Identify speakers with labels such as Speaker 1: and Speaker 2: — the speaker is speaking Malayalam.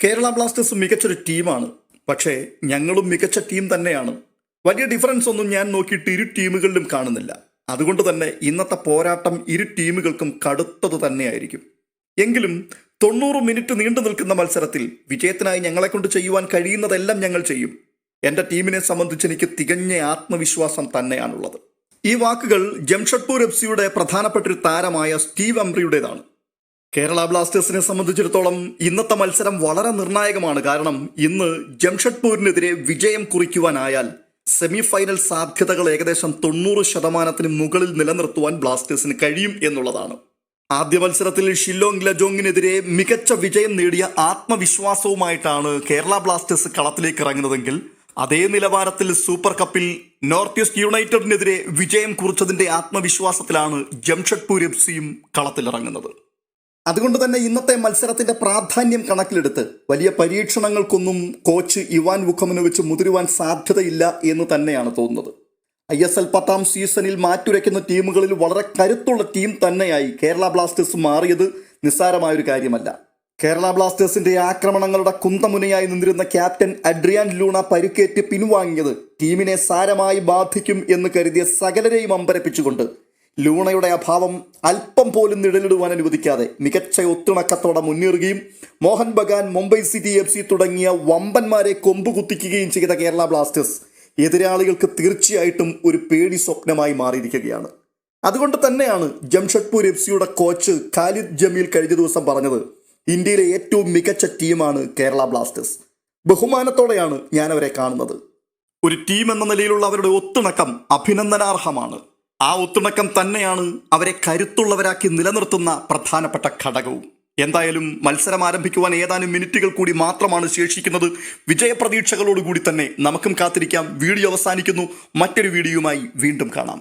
Speaker 1: കേരള ബ്ലാസ്റ്റേഴ്സ് മികച്ചൊരു ടീമാണ്. പക്ഷേ ഞങ്ങളും മികച്ച ടീം തന്നെയാണ്. വലിയ ഡിഫറൻസ് ഒന്നും ഞാൻ നോക്കിയിട്ട് ഇരു ടീമുകളിലും കാണുന്നില്ല. അതുകൊണ്ട് തന്നെ ഇന്നത്തെ പോരാട്ടം ഇരു ടീമുകൾക്കും കടുത്തത് തന്നെയായിരിക്കും. എങ്കിലും 90 മിനിറ്റ് നീണ്ടു നിൽക്കുന്ന മത്സരത്തിൽ വിജയത്തിനായി ഞങ്ങളെക്കൊണ്ട് ചെയ്യുവാൻ കഴിയുന്നതെല്ലാം ഞങ്ങൾ ചെയ്യും. എൻ്റെ ടീമിനെ സംബന്ധിച്ച് എനിക്ക് തികഞ്ഞ ആത്മവിശ്വാസം തന്നെയാണുള്ളത്. ഈ വാക്കുകൾ ജംഷഡ്പൂർ FC-യുടെ പ്രധാനപ്പെട്ടൊരു താരമായ സ്റ്റീവ് അംബ്രിയുടേതാണ്. കേരള ബ്ലാസ്റ്റേഴ്സിനെ സംബന്ധിച്ചിടത്തോളം ഇന്നത്തെ മത്സരം വളരെ നിർണായകമാണ്. കാരണം ഇന്ന് ജംഷഡ്പൂരിനെതിരെ വിജയം കുറിക്കുവാനായാൽ സെമി ഫൈനൽ സാധ്യതകൾ ഏകദേശം 90% മുകളിൽ നിലനിർത്തുവാൻ ബ്ലാസ്റ്റേഴ്സിന് കഴിയും എന്നുള്ളതാണ്. ആദ്യ മത്സരത്തിൽ ഷില്ലോങ് ലജോങ്ങിനെതിരെ മികച്ച വിജയം നേടിയ ആത്മവിശ്വാസവുമായിട്ടാണ് കേരള ബ്ലാസ്റ്റേഴ്സ് കളത്തിലേക്ക് ഇറങ്ങുന്നതെങ്കിൽ അതേ നിലവാരത്തിൽ സൂപ്പർ കപ്പിൽ നോർത്ത് ഈസ്റ്റ് യുണൈറ്റഡിനെതിരെ വിജയം കുറിച്ചതിന്റെ ആത്മവിശ്വാസത്തിലാണ് ജംഷഡ്പൂർ FC-യും കളത്തിലിറങ്ങുന്നത്. അതുകൊണ്ട് തന്നെ ഇന്നത്തെ മത്സരത്തിന്റെ പ്രാധാന്യം കണക്കിലെടുത്ത് വലിയ പരീക്ഷണങ്ങൾക്കൊന്നും കോച്ച് ഇവാൻ വുഖമനോവിച്ച് മുതിരുവാൻ സാധ്യതയില്ല എന്ന് തന്നെയാണ് തോന്നുന്നത്. ISL 10ാം സീസണിൽ മാറ്റുരയ്ക്കുന്ന ടീമുകളിൽ വളരെ കരുത്തുള്ള ടീം തന്നെയായി കേരള ബ്ലാസ്റ്റേഴ്സ് മാറിയത് നിസ്സാരമായൊരു കാര്യമല്ല. കേരള ബ്ലാസ്റ്റേഴ്സിന്റെ ആക്രമണങ്ങളുടെ കുന്തമുനയായി നിന്നിരുന്ന ക്യാപ്റ്റൻ അഡ്രിയാൻ ലൂണ പരുക്കേറ്റ് പിൻവാങ്ങിയത് ടീമിനെ സാരമായി ബാധിക്കും എന്ന് കരുതിയ സകലരെയും അമ്പരപ്പിച്ചുകൊണ്ട് ലൂണയുടെ അഭാവം അല്പം പോലും നിഴലിടുവാൻ അനുവദിക്കാതെ മികച്ച ഒത്തിണക്കത്തോടെ മുന്നേറുകയും മോഹൻ ബഗാൻ, മുംബൈ സിറ്റി FC തുടങ്ങിയ വമ്പന്മാരെ കൊമ്പുകുത്തിക്കുകയും ചെയ്ത കേരള ബ്ലാസ്റ്റേഴ്സ് എതിരാളികൾക്ക് തീർച്ചയായിട്ടും ഒരു പേടി സ്വപ്നമായി മാറിയിരിക്കുകയാണ്. അതുകൊണ്ട് തന്നെയാണ് ജംഷഡ്പൂർ FC-യുടെ കോച്ച് ഖാലിദ് ജമീൽ കഴിഞ്ഞ ദിവസം പറഞ്ഞത്, ഇന്ത്യയിലെ ഏറ്റവും മികച്ച ടീമാണ് കേരള ബ്ലാസ്റ്റേഴ്സ്. ബഹുമാനത്തോടെയാണ് ഞാൻ അവരെ കാണുന്നത്. ഒരു ടീം എന്ന നിലയിലുള്ള അവരുടെ ഒത്തിണക്കം അഭിനന്ദനാർഹമാണ്. ആ ഒത്തിണക്കം തന്നെയാണ് അവരെ കരുത്തുള്ളവരാക്കി നിലനിർത്തുന്ന പ്രധാനപ്പെട്ട ഘടകവും. എന്തായാലും മത്സരം ആരംഭിക്കുവാൻ ഏതാനും മിനിറ്റുകൾ കൂടി മാത്രമാണ് ശേഷിക്കുന്നത്. വിജയപ്രതീക്ഷകളോടുകൂടി തന്നെ നമുക്കും കാത്തിരിക്കാം. വീഡിയോ അവസാനിക്കുന്നു. മറ്റൊരു വീഡിയോയുമായി വീണ്ടും കാണാം.